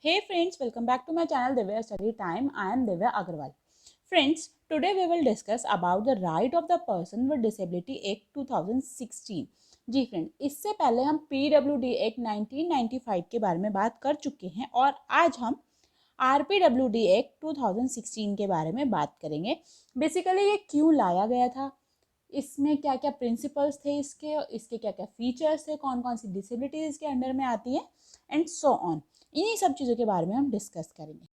Hey friends, welcome back to my channel Divya Study Time. I am Divya Agarwal. Friends, today we will discuss about the right of the person with disability Act 2016. जी friend, इससे पहले हम PWD Act 1995 के बारे में बात कर चुके हैं और आज हम RPWD Act 2016 के बारे में बात करेंगे। बेसिकली ये क्यों लाया गया था, इसमें क्या क्या प्रिंसिपल्स थे, इसके क्या क्या फीचर्स थे, कौन कौन सी डिसेबिलिटीज इसके अंडर में आती है एंड सो ऑन, इन्हीं सब चीज़ों के बारे में हम डिस्कस करेंगे।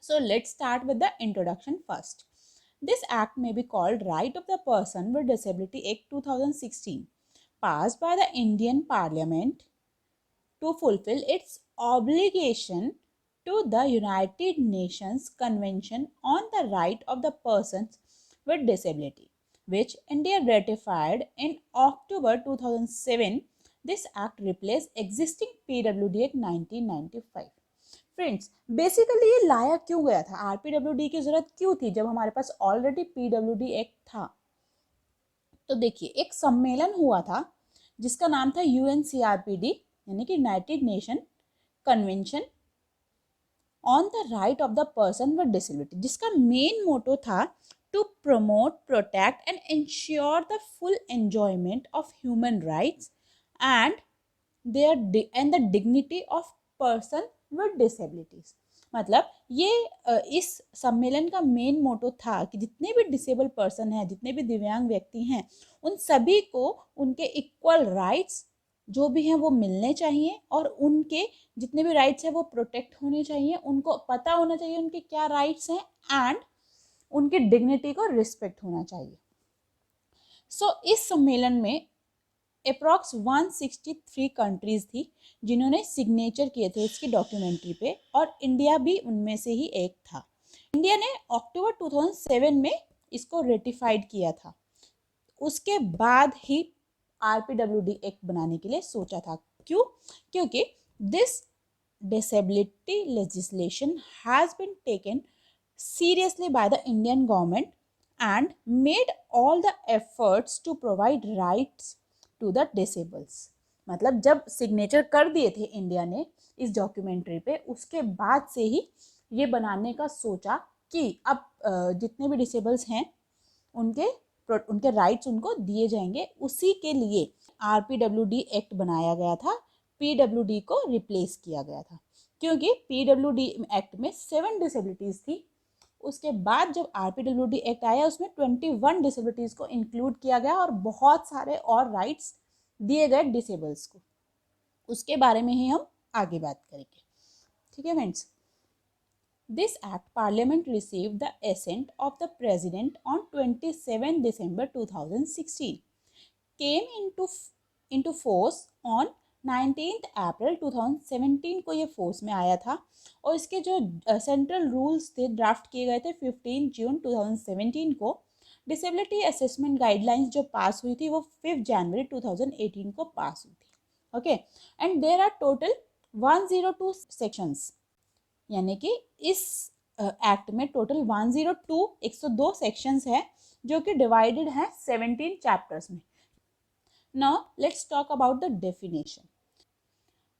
So let's start with the introduction first. This act may be called Right of the Person with Disability Act 2016, passed by the Indian Parliament to fulfill its obligation to the United Nations Convention on the Right of the Persons with Disability, which India ratified in October 2007. This act replaced existing PWD Act 1995. Friends, basically ये लाया क्यों गया था, RPWD की जरूरत क्यों थी जब हमारे पास ऑलरेडी पीडब्ल्यूडी एक्ट था? तो देखिए, एक सम्मेलन हुआ था जिसका नाम था यूएनसीआरपीडी यानी कि united nation convention on the right of the person with disability, जिसका मेन मोटो था to promote, protect and ensure the full enjoyment of human rights and the dignity of person with disabilities. मतलब ये इस सम्मेलन का main motto था कि जितने भी डिसेबल पर्सन हैं, जितने भी दिव्यांग व्यक्ति हैं, उन सभी को उनके इक्वल राइट्स जो भी हैं वो मिलने चाहिए और उनके जितने भी राइट्स हैं वो प्रोटेक्ट होने चाहिए, उनको पता होना चाहिए उनके क्या राइट्स हैं एंड उनकी डिग्निटी को रिस्पेक्ट होना चाहिए। इस सम्मेलन में अप्रॉक्स 163 कंट्रीज थी जिन्होंने सिग्नेचर किए थे इसकी डॉक्यूमेंट्री पे, और इंडिया भी उनमें से ही एक था। इंडिया ने अक्टूबर 2007 में इसको रेटिफाइड किया था। उसके बाद ही आरपीडब्ल्यूडी एक्ट बनाने के लिए सोचा था। क्यों? क्योंकि this disability legislation has been taken seriously by the Indian government and made all the efforts to provide rights to the disabled। मतलब जब सिग्नेचर कर दिए थे इंडिया ने इस डॉक्यूमेंट्री पे, उसके बाद से ही ये बनाने का सोचा कि अब जितने भी डिसेबल्स हैं उनके राइट्स उनको दिए जाएंगे। उसी के लिए आरपीडब्ल्यूडी एक्ट बनाया गया था, पीडब्ल्यूडी को रिप्लेस किया गया था, क्योंकि पीडब्ल्यूडी एक्ट में 7 डिसेबिलिटीज थी। उसके बाद जब आरपीडब्ल्यूडी एक्ट आया उसमें 21 डिसेबिलिटीज को इंक्लूड किया गया और बहुत सारे और राइट्स दिए गए डिसेबल्स को। उसके बारे में ही हम आगे बात करेंगे। ठीक है friends, this act parliament received the assent of the president on 27 December 2016, came into force on 19th April 2017 को ये फोर्स में आया था, और इसके जो सेंट्रल रूल्स थे ड्राफ्ट किए गए थे 15 जून 2017 को। डिसेबिलिटी असेसमेंट गाइडलाइंस जो पास हुई थी वो 5 जनवरी 2018 को पास हुई थी। Okay, and there are total 102 sections, यानी कि इस एक्ट में टोटल 102 सेक्शंस है जो कि डिवाइडेड है 17 चैप्टर्स में। Now let's talk about the definition.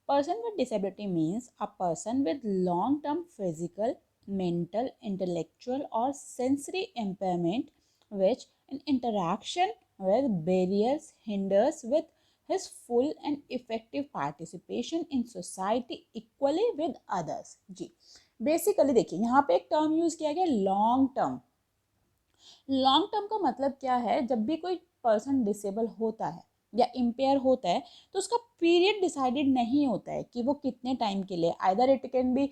Person with disability means a person with long term physical, mental, intellectual और sensory impairment which in interaction with barriers hinders with his full and effective participation in society equally with others। जी, basically देखिए यहाँ पे एक term use किया गया long term. Long term का मतलब क्या है, जब भी कोई पर्सन डिसेबल होता है या इम्पेयर होता है तो उसका पीरियड डिसाइडेड नहीं होता है कि वो कितने टाइम के लिए, either it can be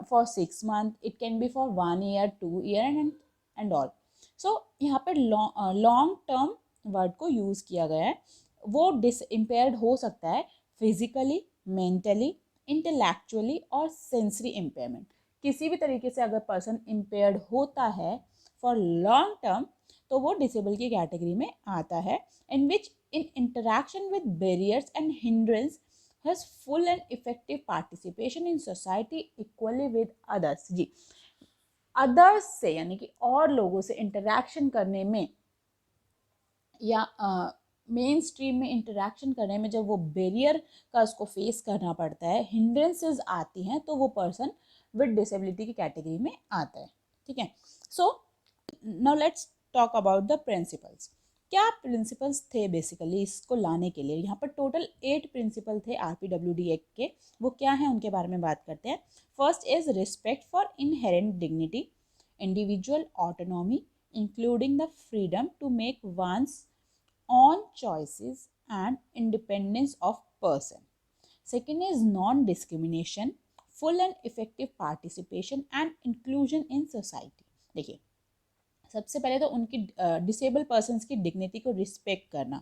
for 6 month, it can be for 1 year, 2 year and all. So यहाँ पर लॉन्ग टर्म वर्ड को यूज किया गया है। वो इम्पेयर्ड हो सकता है फिजिकली, मेंटली, इंटेलेक्चुअली और सेंसरी इम्पेयरमेंट। किसी भी तरीके से अगर पर्सन इम्पेयर्ड होता है फॉर लॉन्ग टर्म तो वो डिसेबल की कैटेगरी में आता है, in which in interaction with barriers and hindrance has full and effective participation in society equally with others. जी, अदर्स से यानी कि और लोगों से इंटरेक्शन करने में या मेन स्ट्रीम में इंटरेक्शन करने में जब वो बैरियर का उसको फेस करना पड़ता है, हिंड्रेंसेस आती हैं, तो वो पर्सन विद डिसेबिलिटी की कैटेगरी में आता है। ठीक है, so now let's talk about the principles. क्या प्रिंसिपल्स थे बेसिकली इसको लाने के लिए? यहाँ पर टोटल 8 प्रिंसिपल थे आरपीडब्ल्यूडी एक्ट के। वो क्या हैं उनके बारे में बात करते हैं। First is respect for inherent dignity, individual autonomy including the freedom to make one's on choices and independence of person. Second is non-discrimination, full and effective participation and inclusion in society. देखिए, सबसे पहले तो उनकी disable persons की dignity को respect करना,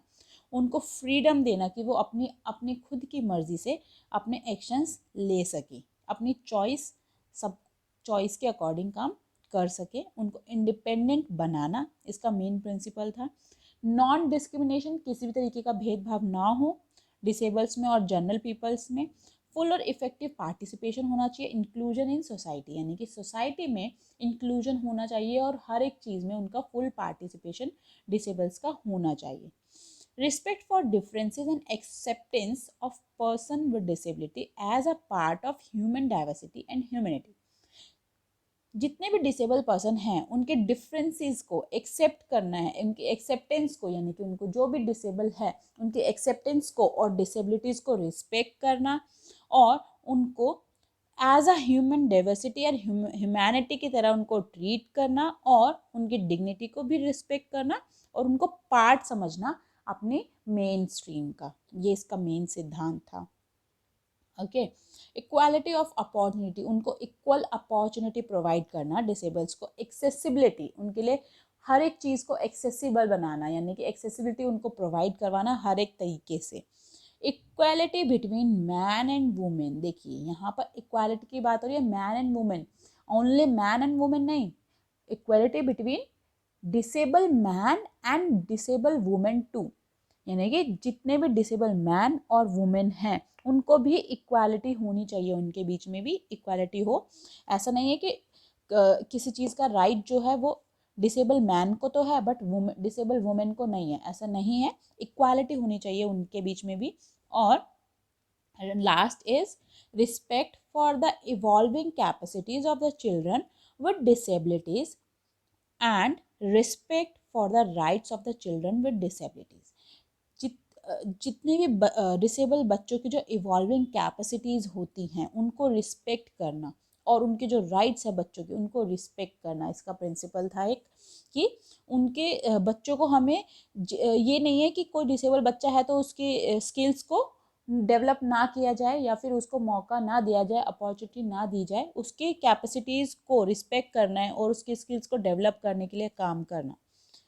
उनको freedom देना कि वो अपनी अपनी खुद की मर्जी से अपने एक्शंस ले सके, अपनी चॉइस सब चॉइस के अकॉर्डिंग काम कर सके, उनको इंडिपेंडेंट बनाना इसका मेन प्रिंसिपल था। नॉन डिस्क्रिमिनेशन, किसी भी तरीके का भेदभाव ना हो डिसेबल्स में और जनरल पीपल्स में। फुल और इफेक्टिव पार्टिसिपेशन होना चाहिए। इंक्लूजन इन सोसाइटी, यानी कि सोसाइटी में इंक्लूजन होना चाहिए और हर एक चीज़ में उनका फुल पार्टिसिपेशन डिसेबल्स का होना चाहिए। Respect for differences and acceptance of person with disability as a part of human diversity and humanity. जितने भी डिसेबल पर्सन हैं उनके डिफरेंसेस को एक्सेप्ट करना है, उनकी एक्सेप्टेंस को, यानी कि उनको जो भी डिसेबल है उनकी एक्सेप्टेंस को और डिसेबिलिटीज़ को रिस्पेक्ट करना और उनको एज अ ह्यूमन डाइवर्सिटी और ह्यूमैनिटी की तरह उनको ट्रीट करना और उनकी डिग्निटी को भी रिस्पेक्ट करना और उनको पार्ट समझना अपने मेन स्ट्रीम का। ये इसका मेन सिद्धांत था। ओके, इक्वालिटी ऑफ अपॉर्चुनिटी, उनको इक्वल अपॉर्चुनिटी प्रोवाइड करना डिसेबल्स को। एक्सेसिबिलिटी, उनके लिए हर एक चीज़ को एक्सेसिबल बनाना, यानी कि एक्सेसिबिलिटी उनको प्रोवाइड करवाना हर एक तरीके से। Equality between man and women, देखिए यहाँ पर इक्वालिटी की बात हो रही है man and women, only man and women नहीं, equality between disable man and disable women too, यानी कि जितने भी डिसेबल मैन और वुमेन हैं उनको भी इक्वालिटी होनी चाहिए, उनके बीच में भी इक्वालिटी हो। ऐसा नहीं है कि किसी चीज़ का राइट जो है वो डिसेबल मैन को तो है बट डिसेबल वुमेन को नहीं है, ऐसा नहीं है। इक्वालिटी होनी चाहिए उनके बीच में भी। और last is respect for the evolving capacities of the children with disabilities and respect for the rights of the children with disabilities. जितने भी डिसेबल बच्चों की जो इवॉल्विंग कैपेसिटीज़ होती हैं उनको रिस्पेक्ट करना और उनके जो राइट्स है बच्चों के उनको रिस्पेक्ट करना, इसका प्रिंसिपल था एक कि उनके बच्चों को हमें ये नहीं है कि कोई डिसेबल बच्चा है तो उसकी स्किल्स को डेवलप ना किया जाए या फिर उसको मौका ना दिया जाए, अपॉर्चुनिटी ना दी जाए, उसकी कैपेसिटीज़ को रिस्पेक्ट करना है और उसकी स्किल्स को डेवलप करने के लिए काम करना।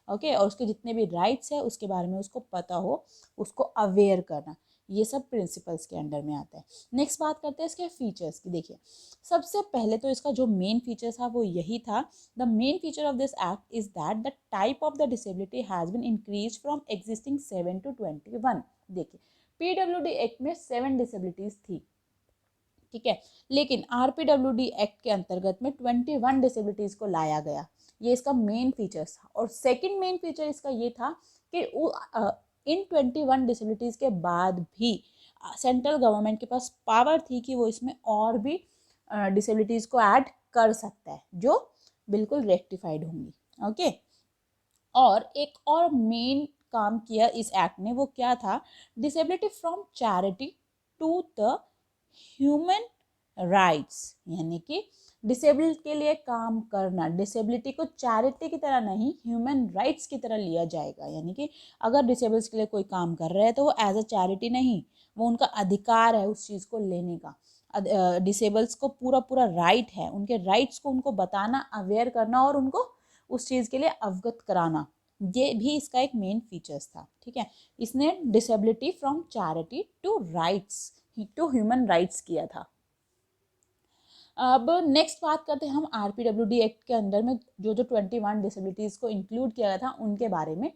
ओके, और उसके जितने भी राइट्स है उसके बारे में उसको पता हो, उसको अवेयर करना, ये सब प्रिंसिपल्स के अंडर में आता है। नेक्स्ट बात करते हैं इसके फीचर्स की। देखिए, सबसे पहले तो इसका जो मेन फीचर था वो यही था, the main feature of this act is that the type of the disability has been increase from existing 7 to 21। देखिए, पीडब्ल्यूडी एक्ट में 7 डिसेबिलिटीज थी, ठीक है, लेकिन आरपीडब्ल्यूडी एक्ट के अंतर्गत में 21 डिसेबिलिटीज को लाया गया। ये इसका मेन फीचर्स था। और सेकंड मेन फीचर इसका ये था कि इन 21 डिसेबिलिटीज के बाद भी सेंट्रल गवर्नमेंट के पास पावर थी कि वो इसमें और भी डिसेबिलिटीज को ऐड कर सकता है जो बिल्कुल रेक्टिफाइड होंगी। ओके, और एक और मेन काम किया इस एक्ट ने, वो क्या था, disability from charity to the human rights, यानी कि डिसेबल के लिए काम करना, डिसेबिलिटी को चैरिटी की तरह नहीं ह्यूमन राइट्स की तरह लिया जाएगा। यानी कि अगर डिसेबल्स के लिए कोई काम कर रहे हैं तो वो एज अ चैरिटी नहीं, वो उनका अधिकार है उस चीज़ को लेने का। डिसेबल्स को पूरा पूरा राइट है, उनके राइट्स को उनको बताना, अवेयर करना और उनको उस चीज़ के लिए अवगत कराना, ये भी इसका एक मेन फीचर्स था। ठीक है, इसने disability from charity to rights to human rights किया था। अब नेक्स्ट बात करते हैं हम आरपीडब्ल्यूडी एक्ट के अंदर में जो जो 21 डिसेबिलिटीज़ को इंक्लूड किया गया था उनके बारे में।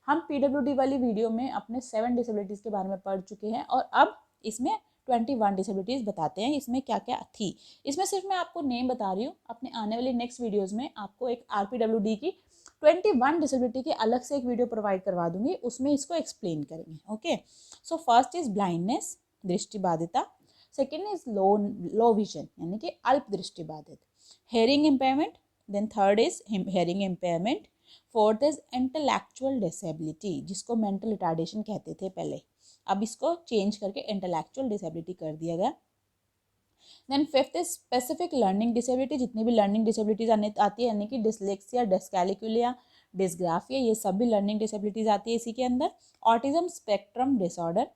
हम पीडब्ल्यूडी वाली वीडियो में अपने 7 डिसेबिलिटीज़ के बारे में पढ़ चुके हैं और अब इसमें 21 डिसेबिलिटीज़ बताते हैं इसमें क्या क्या थी। इसमें सिर्फ मैं आपको नेम बता रही हूँ, अपने आने वाली नेक्स्ट वीडियोज़ में आपको एक RPWD की 21 डिसेबिलिटी की अलग से एक वीडियो प्रोवाइड करवा दूंगी, उसमें इसको एक्सप्लेन करेंगे। Okay, so first is blindness, दृष्टि बाधिता। सेकेंड इज लो विजन यानी कि अल्प दृष्टि बाधित। Hearing impairment, then third is hearing impairment. Fourth is intellectual disability, जिसको मेंटल रिटार्डेशन कहते थे पहले, अब इसको चेंज करके इंटेलेक्चुअल डिसेबिलिटी कर दिया गया। Then fifth is specific learning disability, जितनी भी लर्निंग डिसेबिलिटीज आती है यानी कि डिसलेक्सिया, डिस्कैलिकुलिया, डिसग्राफिया, ये सब भी लर्निंग डिसेबिलिटीज आती है इसी के अंदर। Autism spectrum disorder,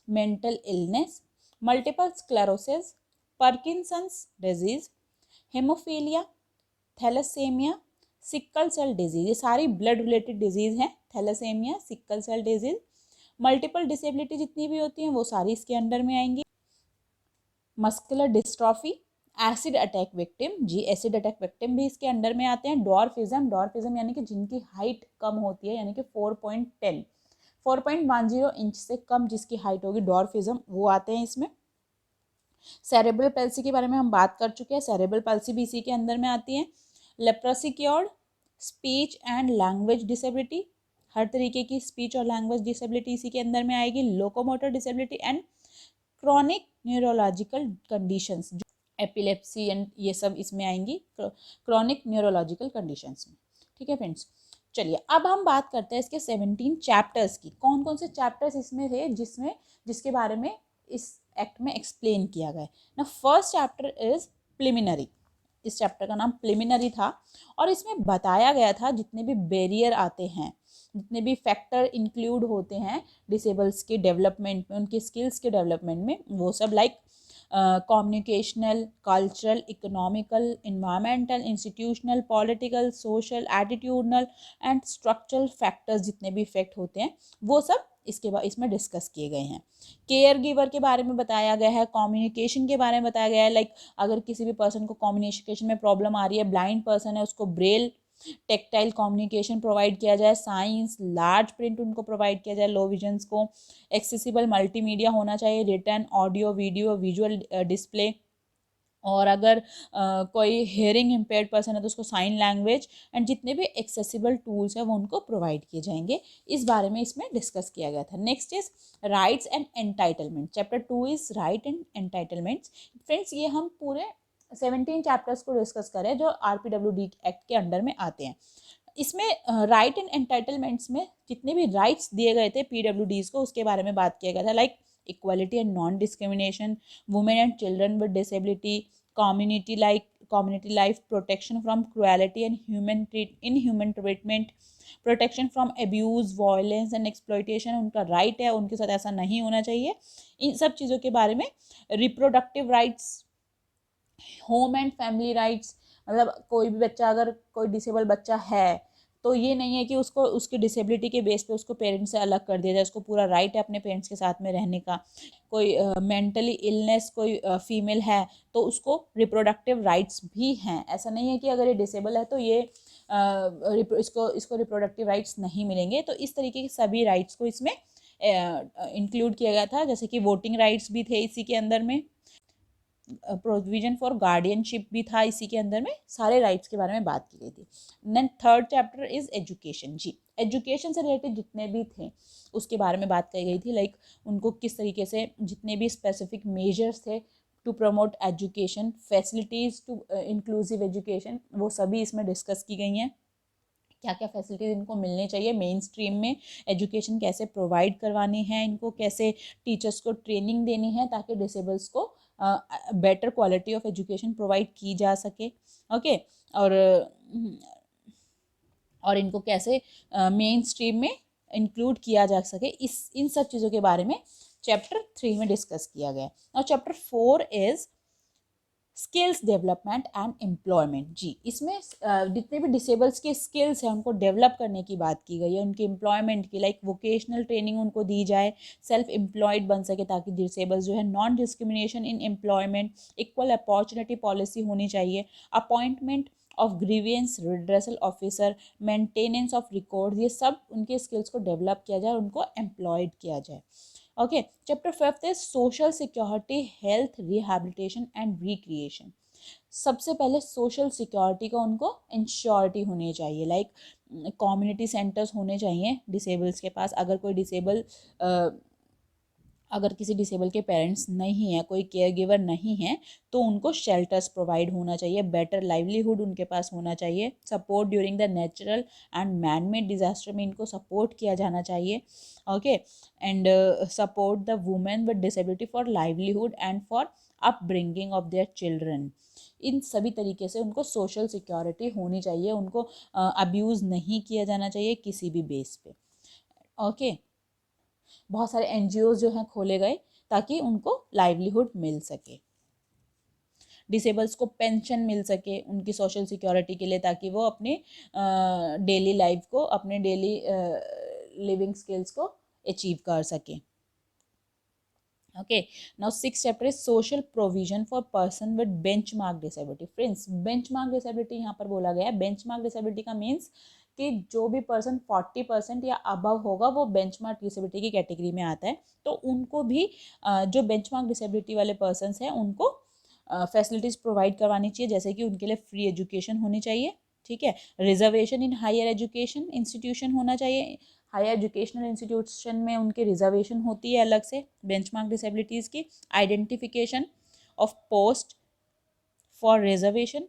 mental illness, multiple sclerosis, Parkinson's disease, haemophilia, thalassaemia, sickle cell disease, ये सारी ब्लड रिलेटेड डिजीज हैं। Thalassaemia, sickle cell disease, multiple disability जितनी भी होती हैं वो सारी इसके अंडर में आएंगी। Muscular dystrophy, acid attack victim, जी एसिड अटैक विक्टिम भी इसके अंडर में आते हैं। डॉर्फिज्म, डॉर्फिज्म यानी कि जिनकी हाइट कम होती है, यानी कि 4.10 इंच से कम जिसकी हाइट होगी, डॉर्फिज्म, वो आते हैं इसमें। सेरेब्रल पैल्सी के बारे में हम बात कर चुके हैं, सेरेब्रल पैल्सी भी इसी के अंदर में आती है। Leprosy cured, speech and language disability, हर तरीके की स्पीच और लैंग्वेज डिसेबिलिटी इसी के अंदर में आएगी। Locomotor disability and chronic neurological conditions, epilepsy and ये सब इसमें आएंगी क्रॉनिक न्यूरोलॉजिकल कंडीशंस में। ठीक है फ्रेंड्स, चलिए अब हम बात करते हैं इसके 17 चैप्टर्स की। कौन कौन से चैप्टर्स इसमें थे जिसके बारे में इस एक्ट में एक्सप्लेन किया गया है ना। फर्स्ट चैप्टर इज प्रिलिमिनरी, इस चैप्टर का नाम प्रिलिमिनरी था और इसमें बताया गया था जितने भी बैरियर आते हैं, जितने भी फैक्टर इंक्लूड होते हैं डिसेबल्स के डेवलपमेंट में, उनके स्किल्स के डेवलपमेंट में, वो सब like communicational, cultural, economical, environmental, institutional, political, social, attitudinal and structural factors जितने भी इफेक्ट होते हैं वो सब इसके बाद इसमें डिस्कस किए गए हैं। केयर गिवर के बारे में बताया गया है, कम्युनिकेशन के बारे में बताया गया है, लाइक अगर किसी भी पर्सन को कम्युनिकेशन में प्रॉब्लम आ रही है, ब्लाइंड पर्सन है, उसको ब्रेल टेक्टाइल कम्युनिकेशन प्रोवाइड किया जाए, साइंस लार्ज प्रिंट उनको प्रोवाइड किया जाए, लो विजन्स को एक्सेसिबल मल्टीमीडिया होना चाहिए, return audio video visual display, और अगर कोई हेयरिंग इम्पेयर्ड पर्सन है तो उसको साइन लैंग्वेज एंड जितने भी एक्सेसिबल टूल्स हैं वो उनको प्रोवाइड किए जाएंगे, इस बारे में इसमें डिस्कस किया गया था। Next is rights and entitlement, chapter 2 is right and entitlements. Friends ये हम पूरे 17 चैप्टर्स को डिस्कस करें जो RPWD एक्ट के अंडर में आते हैं। इसमें राइट एंड एंटाइटलमेंट्स में जितने भी राइट्स दिए गए थे PWDs को उसके बारे में बात किया गया था, like equality and non discrimination, women and children with disability, community life, protection from cruelty and inhuman treatment, protection from abuse, violence and exploitation, उनका राइट है, उनके साथ ऐसा नहीं होना चाहिए, इन सब चीज़ों के बारे में। Reproductive rights, home and family rights, मतलब कोई भी बच्चा, अगर कोई डिसेबल बच्चा है तो ये नहीं है कि उसको उसकी डिसेबिलिटी के बेस पे उसको पेरेंट्स से अलग कर दिया जाए, उसको पूरा राइट है अपने पेरेंट्स के साथ में रहने का। कोई मेंटली इलनेस कोई फीमेल है तो उसको रिप्रोडक्टिव राइट्स भी हैं, ऐसा नहीं है कि अगर ये डिसेबल है तो ये इसको रिप्रोडक्टिव राइट्स नहीं मिलेंगे। तो इस तरीके के सभी राइट्स को इसमें इंक्लूड किया गया था, जैसे कि वोटिंग राइट्स भी थे इसी के अंदर में, प्रोविजन फॉर गार्डियनशिप भी था इसी के अंदर में, सारे राइट्स के बारे में बात की गई थी। Then third chapter is education, जी एजुकेशन से रिलेटेड जितने भी थे उसके बारे में बात की गई थी, लाइक उनको किस तरीके से जितने भी स्पेसिफिक मेजर्स थे to promote education, facilities to inclusive education, वो सभी इसमें डिस्कस की गई हैं। क्या क्या फैसिलिटीज़ इनको मिलनी चाहिए मेन स्ट्रीम में, एजुकेशन कैसे प्रोवाइड करवानी है इनको, कैसे टीचर्स को ट्रेनिंग देनी है ताकि डिसेबल्स को better quality of education provide की जा सके। ओके, और इनको कैसे मेन स्ट्रीम में इंक्लूड किया जा सके, इन सब चीज़ों के बारे में चैप्टर 3 में डिस्कस किया गया। और chapter 4 is skills development and employment, जी इसमें जितने भी डिसेबल्स के स्किल्स हैं उनको डेवलप करने की बात की गई है, उनके एम्प्लॉयमेंट की, लाइक वोकेशनल ट्रेनिंग उनको दी जाए, सेल्फ एम्प्लॉयड बन सके ताकि डिसेबल्स जो है, non discrimination in employment, equal opportunity policy होनी चाहिए, appointment of grievance redressal officer, maintenance of record, ये सब उनके स्किल्स को डेवलप किया जाए, उनको एम्प्लॉयड किया जाए। Okay, chapter 5 is social security, health, rehabilitation and recreation. सबसे पहले सोशल सिक्योरिटी का उनको इंश्योरिटी होनी चाहिए, लाइक कम्युनिटी सेंटर्स होने चाहिए डिसेबल्स के पास। अगर किसी डिसेबल के पेरेंट्स नहीं है, कोई केयर गिवर नहीं है, तो उनको शेल्टर्स प्रोवाइड होना चाहिए, बेटर लाइवलीहुड उनके पास होना चाहिए, support during the natural and man made disaster में इनको सपोर्ट किया जाना चाहिए। Okay, and support the women with disability for livelihood and for upbringing of their children. इन सभी तरीके से उनको सोशल सिक्योरिटी होनी चाहिए, उनको अब्यूज़ नहीं किया जाना चाहिए किसी भी बेस पे। ओके, बहुत सारे एनजीओ जो हैं खोले गए ताकि उनको लाइवलीहुड मिल सके, डिसेबल्स को पेंशन मिल सके उनकी सोशल सिक्योरिटी के लिए, ताकि वो अपने डेली लाइफ को, अपने डेली लिविंग स्किल्स को अचीव कर सके। Okay, now sixth chapter is social provision for person with benchmark disability. Friends, benchmark disability यहाँ पर बोला गया है। benchmark disability का means कि जो भी पर्सन 40% या अबव होगा वो बेंचमार्क डिसेबिलिटी की कैटेगरी में आता है। तो उनको भी जो बेंचमार्क डिसेबिलिटी वाले पर्सन हैं उनको फैसिलिटीज़ प्रोवाइड करवानी चाहिए, जैसे कि उनके लिए फ्री एजुकेशन होनी चाहिए, ठीक है, reservation in higher education institution होना चाहिए। हायर एजुकेशनल इंस्टीट्यूशन में उनकी रिजर्वेशन होती है अलग से बेंचमार्क डिसेबिलिटीज़ की। Identification of post for reservation.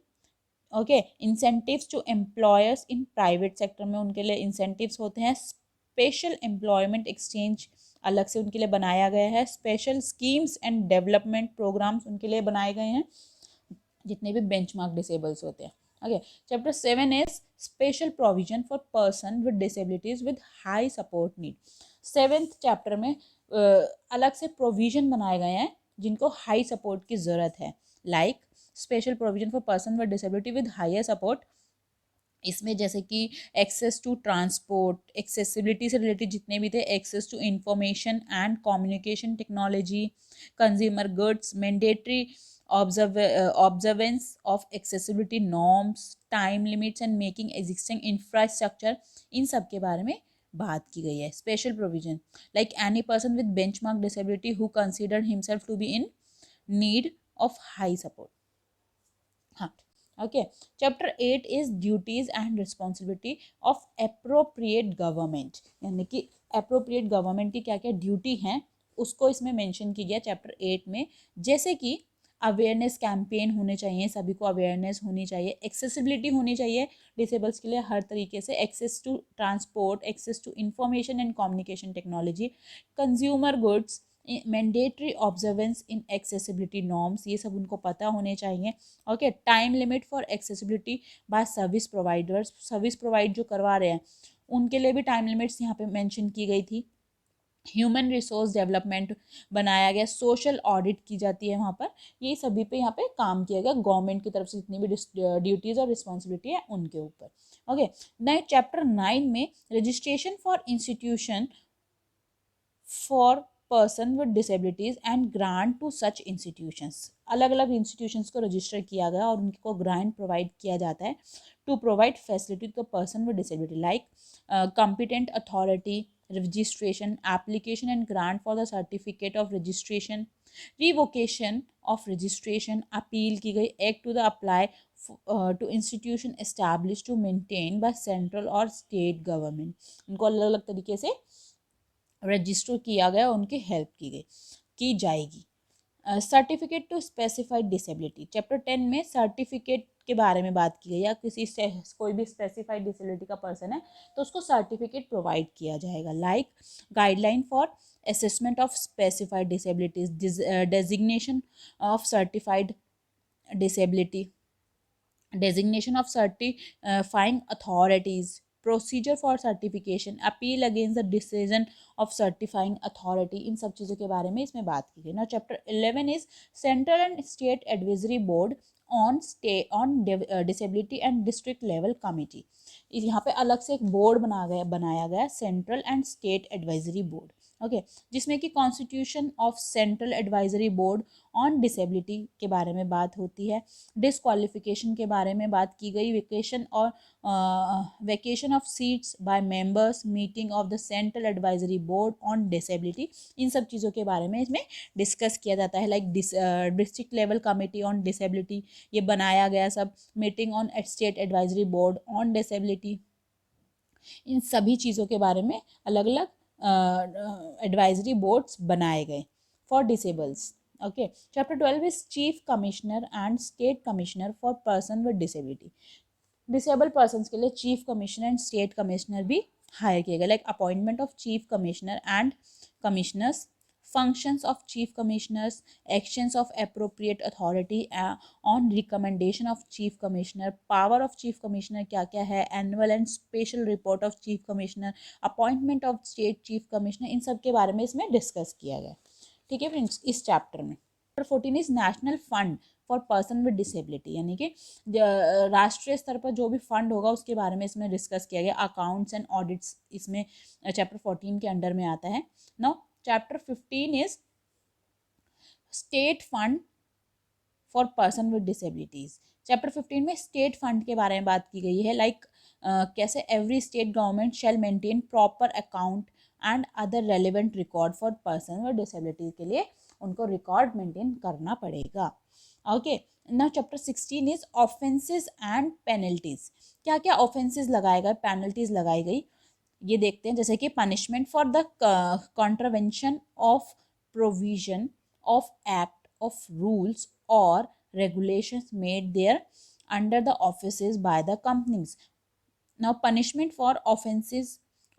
Okay, incentives to employers in private sector में उनके लिए इंसेंटिव्स होते हैं। स्पेशल एम्प्लॉयमेंट एक्सचेंज अलग से उनके लिए बनाया गया है। Special schemes and development programmes उनके लिए बनाए गए हैं जितने भी बेंचमार्क डिसेबल्स होते हैं। Okay, chapter 7 is special provision for person with disabilities with high support need. 7th chapter में अलग से प्रोविजन बनाए गए हैं जिनको हाई सपोर्ट की ज़रूरत है, like special provision for person with disability with higher support. इसमें जैसे कि एक्सेस टू ट्रांसपोर्ट, एक्सेसिबिलिटी से रिलेटेड जितने भी थे, access to information and communication technology, consumer goods, mandatory observance of accessibility norms, time limits and making existing infrastructure, इन सब के बारे में बात की गई है। Special provision like any person with benchmark disability who consider himself to be in need of high support. हाँ, okay, chapter 8 is duties and responsibility of appropriate government, यानी कि एप्रोप्रिएट गवर्नमेंट की क्या क्या ड्यूटी हैं उसको इसमें मेंशन की गया चैप्टर 8 में। जैसे कि अवेयरनेस कैंपेन होने चाहिए, सभी को अवेयरनेस होनी चाहिए, एक्सेसिबिलिटी होनी चाहिए डिसेबल्स के लिए हर तरीके से, access to transport, access to information and communication technology, consumer goods, mandatory observance in accessibility norms, ये सब उनको पता होने चाहिए। Okay, time limit for accessibility by service providers, service provide जो करवा रहे हैं उनके लिए भी टाइम लिमिट्स यहाँ पे मेंशन की गई थी। ह्यूमन रिसोर्स डेवलपमेंट बनाया गया, सोशल ऑडिट की जाती है वहाँ पर, ये सभी पे यहाँ पे काम किया गया गवर्नमेंट की तरफ से जितनी भी ड्यूटीज़ और रिस्पॉन्सिबिलिटी है उनके ऊपर। ओके, नए चैप्टर 9 में registration for institution for person with disabilities and grant to such institutions, अलग अलग इंस्टीट्यूशंस को रजिस्टर किया गया और उनको ग्रांट प्रोवाइड किया जाता है to provide facility to person with disability, like competent authority, registration, application and grant for the certificate of registration, revocation of registration, appeal की गई, act to the apply to institution established to maintain by central or state government, उनको अलग अलग तरीके से register किया गया, उनकी हेल्प की जाएगी। Certificate to specified disability, chapter 10 में सर्टिफिकेट के बारे में बात की गई, या किसी से कोई भी स्पेसिफाइड डिसेबिलिटी का पर्सन है तो उसको सर्टिफिकेट प्रोवाइड किया जाएगा, like guideline for assessment of specified disabilities, designation of certified disability, designation of certifying authorities, procedure for certification, appeal against the decision of certifying authority, इन सब चीज़ों के बारे में इसमें बात की गई। ना chapter 11 is central and state advisory board on disability and district level committee, यहाँ पे अलग से एक बोर्ड बनाया गया central and state advisory board. Okay जिसमें कि constitution of central advisory board on disability के बारे में बात होती है, डिसक्वालिफिकेशन के बारे में बात की गई, vacation of seats by members meeting of the central advisory board on disability, इन सब चीज़ों के बारे में इसमें डिस्कस किया जाता है। Like district level committee on disability ये बनाया गया सब, meeting on state advisory board on disability, इन सभी चीज़ों के बारे में अलग अलग एडवाइजरी बोर्ड्स बनाए गए for disables. Okay chapter 12 is chief commissioner and state commissioner for person with disability. Disable person के लिए chief commissioner and state commissioner भी हायर किए गए। Like appointment of chief commissioner and commissioners, functions of chief commissioners, actions of appropriate authority on recommendation of chief commissioner, power of chief commissioner क्या क्या है, annual and special report of chief commissioner, appointment of state chief commissioner, इन सब के बारे में इसमें discuss किया गया। ठीक है फ्रेंड्स इस चैप्टर में। Chapter 14 is national fund for person with disability, यानी कि राष्ट्रीय स्तर पर जो भी फंड होगा उसके बारे में इसमें डिस्कस किया गया। अकाउंट्स एंड ऑडिट्स इसमें चैप्टर 14 के अंडर में आता है। Now chapter 15 is state fund for person with disabilities. Chapter 15 में स्टेट फंड के बारे में बात की गई है। लाइक कैसे every state government shell maintain proper account and other relevant record for person with disability, के लिए उनको रिकॉर्ड मेंटेन करना पड़ेगा। Okay now chapter 16 is offences and penalties. क्या क्या ऑफेंसेस लगाए गए, पेनल्टीज लगाई गई, ये देखते हैं। जैसे कि punishment for the contravention of provision of act of rules और regulations made there under the offices by the companies. Now punishment for offenses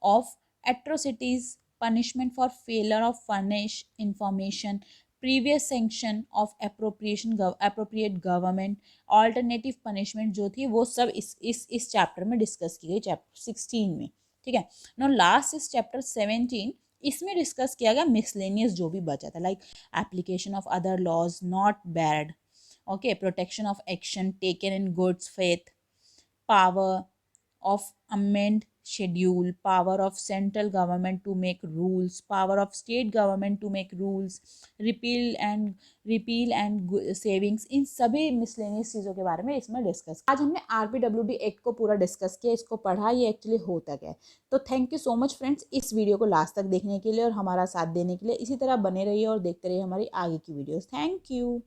of atrocities, punishment for failure of furnish information, previous sanction of appropriate government, alternative punishment जो थी वो सब इस chapter में discuss की गई, chapter 16 में। ठीक है। नो लास्ट इज चैप्टर 17, इसमें डिस्कस किया गया मिसलेनियस जो भी बचा था, like application of other laws not bad, okay, protection of action taken in good faith, power of amend schedule, power of central government to make rules, power of state government to make rules, repeal and savings, इन सभी miscellaneous चीज़ों के बारे में इसमें discuss. आज हमने RPWD act को पूरा डिस्कस किया, इसको पढ़ा, ये एक्चुअली होता क्या है। तो thank you so much friends इस वीडियो को लास्ट तक देखने के लिए और हमारा साथ देने के लिए। इसी तरह बने रहिए और देखते रहिए हमारी आगे की वीडियोस। Thank you.